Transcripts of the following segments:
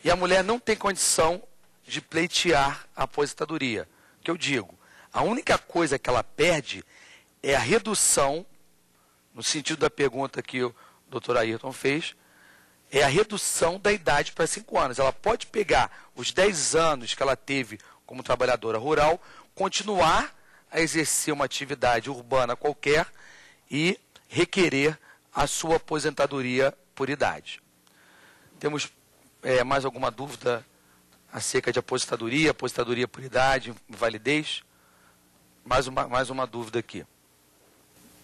e a mulher não tem condição de pleitear a aposentadoria. Que eu digo, a única coisa que ela perde é a redução, no sentido da pergunta que o doutor Ayrton fez, é a redução da idade para 5 anos. Ela pode pegar os 10 anos que ela teve como trabalhadora rural, continuar a exercer uma atividade urbana qualquer e requerer a sua aposentadoria por idade. Temos mais alguma dúvida acerca de aposentadoria por idade, invalidez? Mais uma dúvida aqui.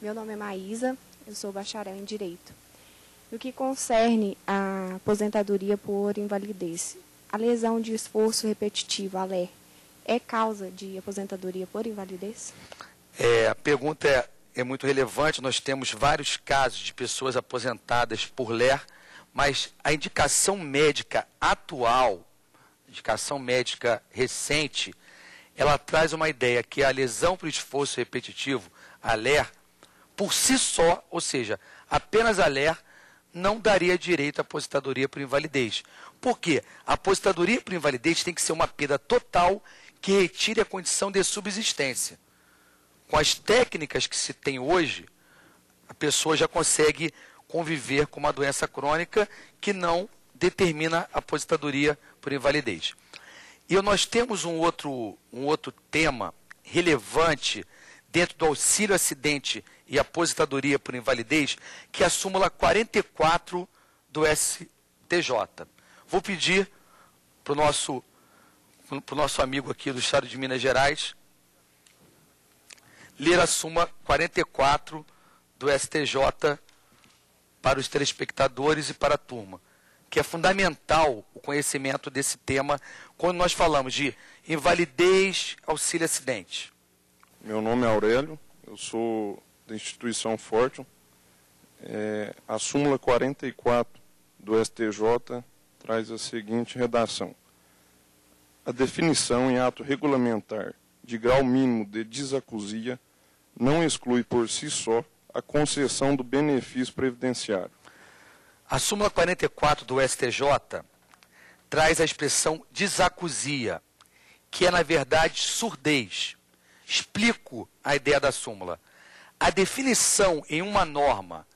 Meu nome é Maísa, eu sou bacharel em Direito. No que concerne a aposentadoria por invalidez, a lesão de esforço repetitivo, a LER, é causa de aposentadoria por invalidez? A pergunta é muito relevante. Nós temos vários casos de pessoas aposentadas por LER, mas a indicação médica atual, indicação médica recente, ela traz uma ideia que a lesão por esforço repetitivo, a LER, por si só, ou seja, apenas a LER, não daria direito à aposentadoria por invalidez. Por quê? A aposentadoria por invalidez tem que ser uma perda total que retire a condição de subsistência. Com as técnicas que se tem hoje, a pessoa já consegue conviver com uma doença crônica que não determina a aposentadoria por invalidez. E nós temos um outro tema relevante dentro do auxílio acidente e aposentadoria por invalidez, que é a súmula 44 do STJ. Vou pedir para o nosso amigo aqui do Estado de Minas Gerais ler a súmula 44 do STJ para os telespectadores e para a turma, que é fundamental o conhecimento desse tema quando nós falamos de invalidez, auxílio acidente. Meu nome é Aurélio, eu sou da instituição Fortune. A súmula 44 do STJ traz a seguinte redação: a definição em ato regulamentar de grau mínimo de desacusia não exclui por si só a concessão do benefício previdenciário. A súmula 44 do STJ traz a expressão desacusia, que é, na verdade, surdez. Explico a ideia da súmula. A definição em uma norma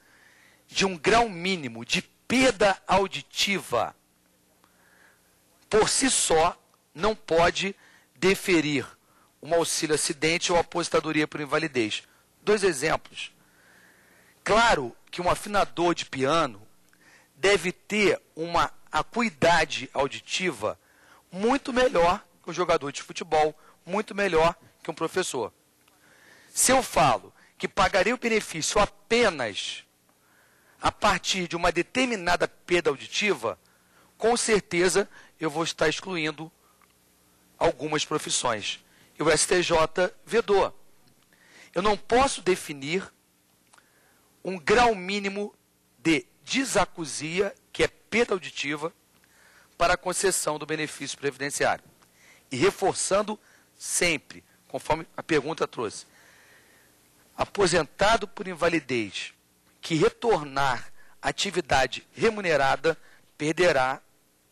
de um grau mínimo de perda auditiva, por si só, não pode deferir um auxílio acidente ou aposentadoria por invalidez. 2 exemplos. Claro que um afinador de piano deve ter uma acuidade auditiva muito melhor que um jogador de futebol, muito melhor que um professor. Se eu falo que pagarei o benefício apenas a partir de uma determinada perda auditiva, com certeza eu vou estar excluindo algumas profissões. E o STJ vedou. Eu não posso definir um grau mínimo de desacusia, que é perda auditiva, para a concessão do benefício previdenciário. E reforçando sempre, conforme a pergunta trouxe, aposentado por invalidez que retornar à atividade remunerada perderá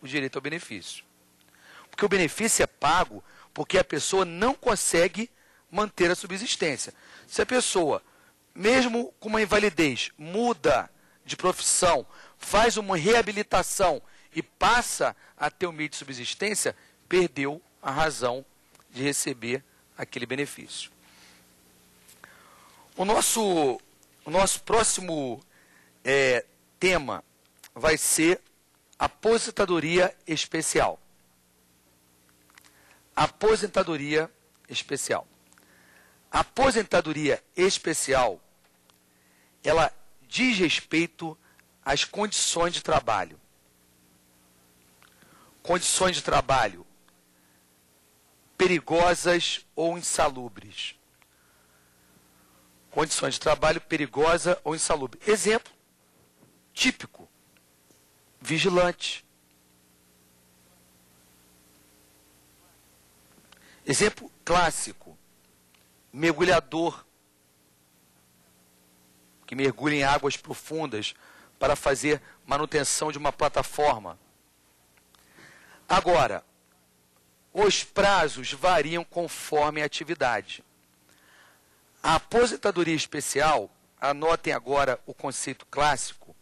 o direito ao benefício. Porque o benefício é pago porque a pessoa não consegue manter a subsistência. Se a pessoa, mesmo com uma invalidez, muda de profissão, faz uma reabilitação e passa a ter um meio de subsistência, perdeu a razão de receber aquele benefício. O nosso próximo tema vai ser aposentadoria especial. Aposentadoria especial. A aposentadoria especial, ela diz respeito às condições de trabalho. Condições de trabalho perigosas ou insalubres. Condições de trabalho perigosa ou insalubre. Exemplo típico: vigilante. Exemplo clássico: mergulhador, que mergulha em águas profundas para fazer manutenção de uma plataforma. Agora, os prazos variam conforme a atividade. A aposentadoria especial, anotem agora o conceito clássico,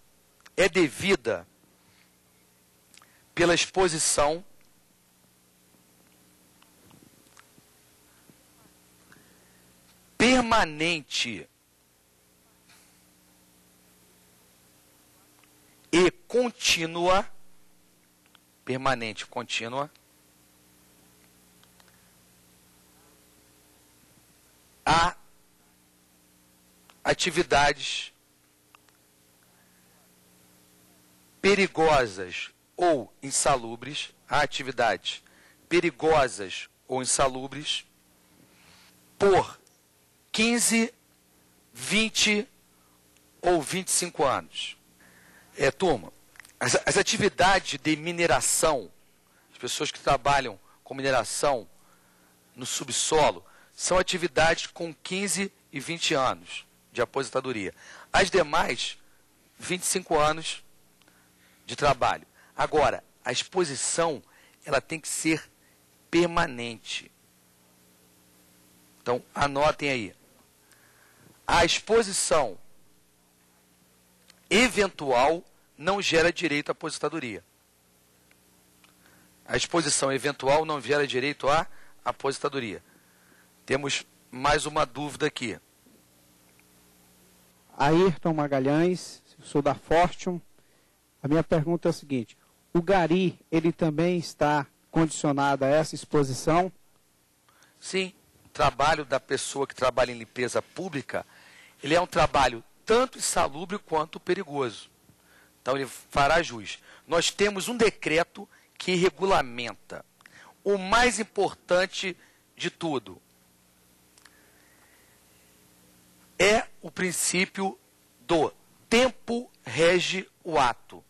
é devida pela exposição permanente e contínua, permanente e contínua, a atividades perigosas ou insalubres, a atividades perigosas ou insalubres, por 15, 20 ou 25 anos. Turma, as atividades de mineração, as pessoas que trabalham com mineração no subsolo, são atividades com 15 e 20 anos de aposentadoria. As demais, 25 anos de trabalho. Agora, a exposição, ela tem que ser permanente. Então, anotem aí. A exposição eventual não gera direito à aposentadoria. A exposição eventual não gera direito à aposentadoria. Temos mais uma dúvida aqui. Ayrton Magalhães, sou da Fortune. A minha pergunta é a seguinte: o GARI, ele também está condicionado a essa exposição? Sim, o trabalho da pessoa que trabalha em limpeza pública, ele é um trabalho tanto insalubre quanto perigoso. Então ele fará jus. Nós temos um decreto que regulamenta o mais importante de tudo. É o princípio do tempo rege o ato.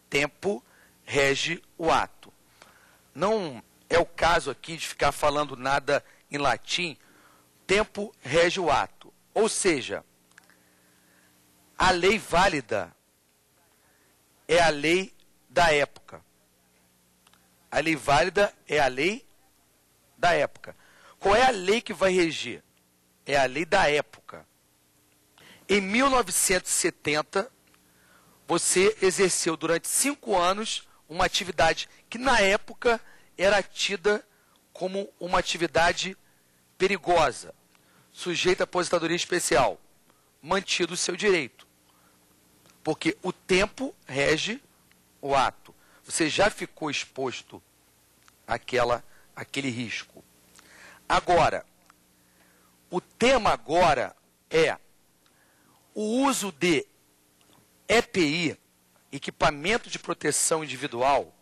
Tempo rege o ato. Não é o caso aqui de ficar falando nada em latim. Tempo rege o ato. Ou seja, a lei válida é a lei da época. A lei válida é a lei da época. Qual é a lei que vai reger? É a lei da época. Em 1970, você exerceu durante 5 anos uma atividade que na época era tida como uma atividade perigosa, sujeita à aposentadoria especial, mantido o seu direito. Porque o tempo rege o ato. Você já ficou exposto àquele risco. Agora, o tema agora é o uso de EPI, equipamento de proteção individual,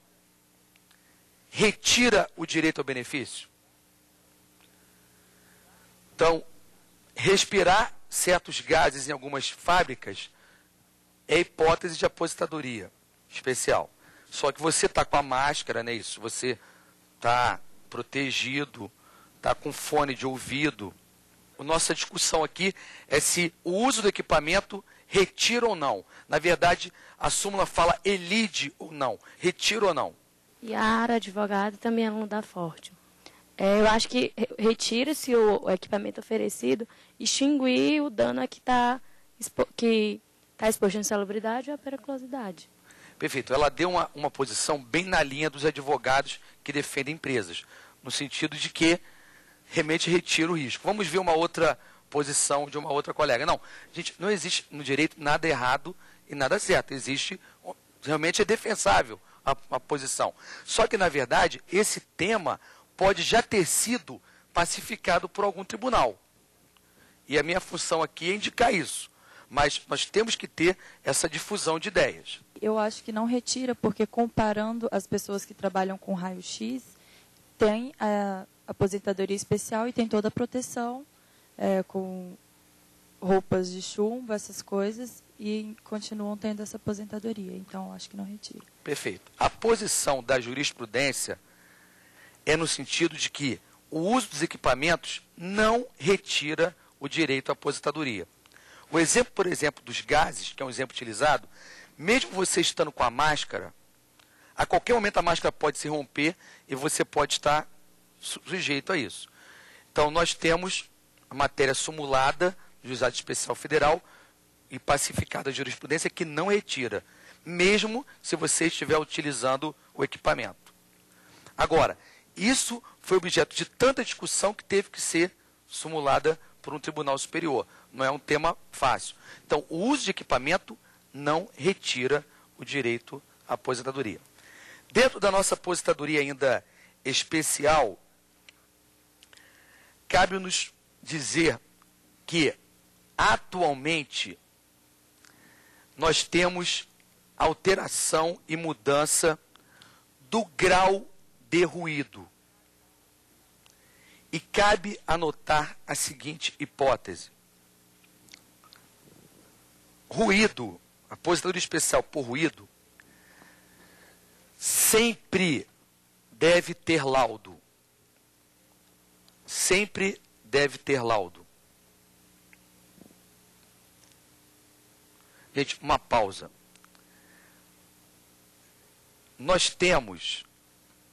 retira o direito ao benefício? Então, respirar certos gases em algumas fábricas é hipótese de aposentadoria especial. Só que você está com a máscara, né? Isso, você está protegido, está com fone de ouvido. A nossa discussão aqui é se o uso do equipamento retira ou não. Na verdade, a súmula fala elide ou não, retira ou não. Yara, advogada, também aluno da Fortune. Eu acho que retira-se o equipamento oferecido, extinguir o dano que está exposto à insalubridade ou à periculosidade. Perfeito. Ela deu uma posição bem na linha dos advogados que defendem empresas, no sentido de que realmente retira o risco. Vamos ver uma outra posição de uma outra colega. Não, gente, não existe no direito nada errado e nada certo. Existe, realmente é defensável a posição. Só que, na verdade, esse tema pode já ter sido pacificado por algum tribunal. E a minha função aqui é indicar isso. Mas nós temos que ter essa difusão de ideias. Eu acho que não retira, porque comparando as pessoas que trabalham com raio-x, tem a aposentadoria especial e tem toda a proteção, com roupas de chumbo, essas coisas, e continuam tendo essa aposentadoria. Então, eu acho que não retira. Perfeito. A posição da jurisprudência é no sentido de que o uso dos equipamentos não retira o direito à aposentadoria. O exemplo, por exemplo, dos gases, que é um exemplo utilizado, mesmo você estando com a máscara, A qualquer momento a máscara pode se romper e você pode estar sujeito a isso. Então, nós temos a matéria sumulada do Juizado Especial Federal e pacificada de jurisprudência que não retira, mesmo se você estiver utilizando o equipamento. Agora, isso foi objeto de tanta discussão que teve que ser sumulada por um tribunal superior. Não é um tema fácil. Então, o uso de equipamento não retira o direito à aposentadoria. Dentro da nossa aposentadoria ainda especial, cabe-nos dizer que, atualmente, nós temos alteração e mudança do grau de ruído. E cabe anotar a seguinte hipótese. Ruído, aposentadoria especial por ruído, sempre deve ter laudo. Sempre deve ter laudo. Gente, uma pausa. Nós temos,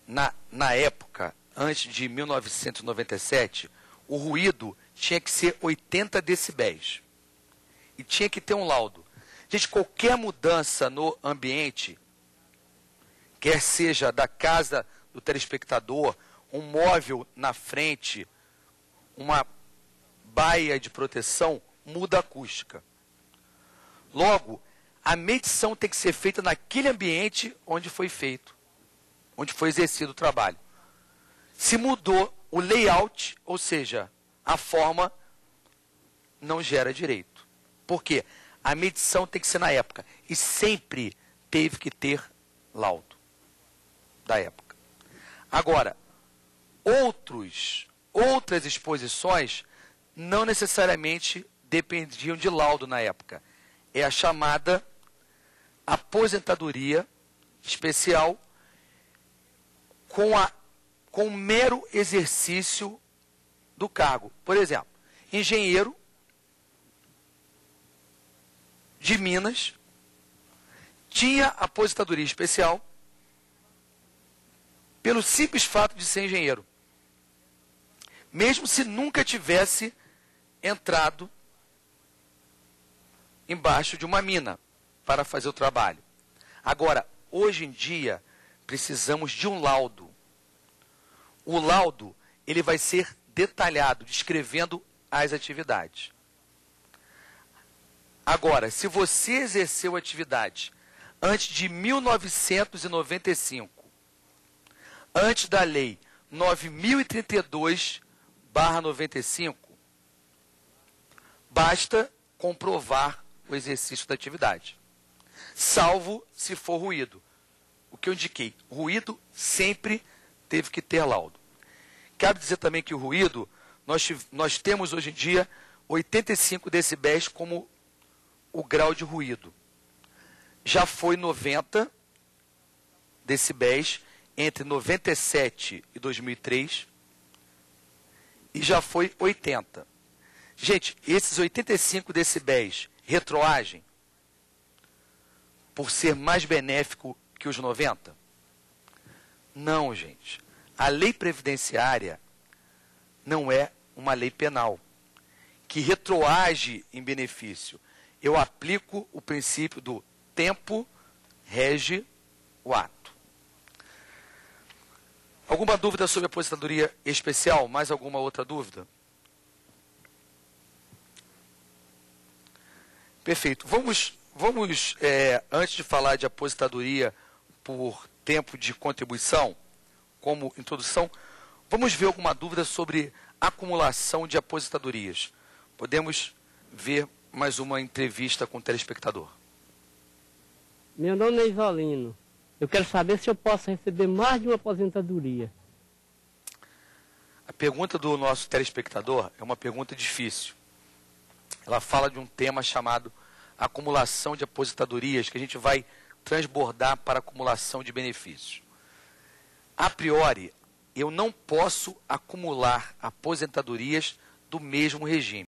na época, antes de 1997, o ruído tinha que ser 80 decibéis. E tinha que ter um laudo. Gente, qualquer mudança no ambiente, quer seja da casa do telespectador, um móvel na frente, uma baia de proteção, muda a acústica. Logo, a medição tem que ser feita naquele ambiente onde foi feito, onde foi exercido o trabalho. Se mudou o layout, ou seja, a forma, não gera direito. Por quê? A medição tem que ser na época. E sempre teve que ter laudo da época. Agora, outras exposições não necessariamente dependiam de laudo na época. É a chamada aposentadoria especial com o mero exercício do cargo. Por exemplo, engenheiro de Minas tinha aposentadoria especial pelo simples fato de ser engenheiro. Mesmo se nunca tivesse entrado embaixo de uma mina para fazer o trabalho. Agora, hoje em dia, precisamos de um laudo. O laudo, ele vai ser detalhado, descrevendo as atividades. Agora, se você exerceu atividade antes de 1995, antes da lei 9.032/95, basta comprovar o exercício da atividade, salvo se for ruído. O que eu indiquei, ruído sempre teve que ter laudo. Cabe dizer também que o ruído, nós temos hoje em dia 85 decibéis como o grau de ruído. Já foi 90 decibéis entre 97 e 2003 e já foi 80. Gente, esses 85 decibéis retroagem por ser mais benéfico que os 90? Não, gente. A lei previdenciária não é uma lei penal que retroage em benefício. Eu aplico o princípio do tempo rege o ato. Alguma dúvida sobre a aposentadoria especial? Mais alguma outra dúvida? Perfeito. Vamos antes de falar de aposentadoria por tempo de contribuição, como introdução, vamos ver alguma dúvida sobre acumulação de aposentadorias. Podemos ver mais uma entrevista com o telespectador. Meu nome é Isolino. Eu quero saber se eu posso receber mais de uma aposentadoria. A pergunta do nosso telespectador é uma pergunta difícil. Ela fala de um tema chamado acumulação de aposentadorias, que a gente vai transbordar para acumulação de benefícios. A priori, eu não posso acumular aposentadorias do mesmo regime.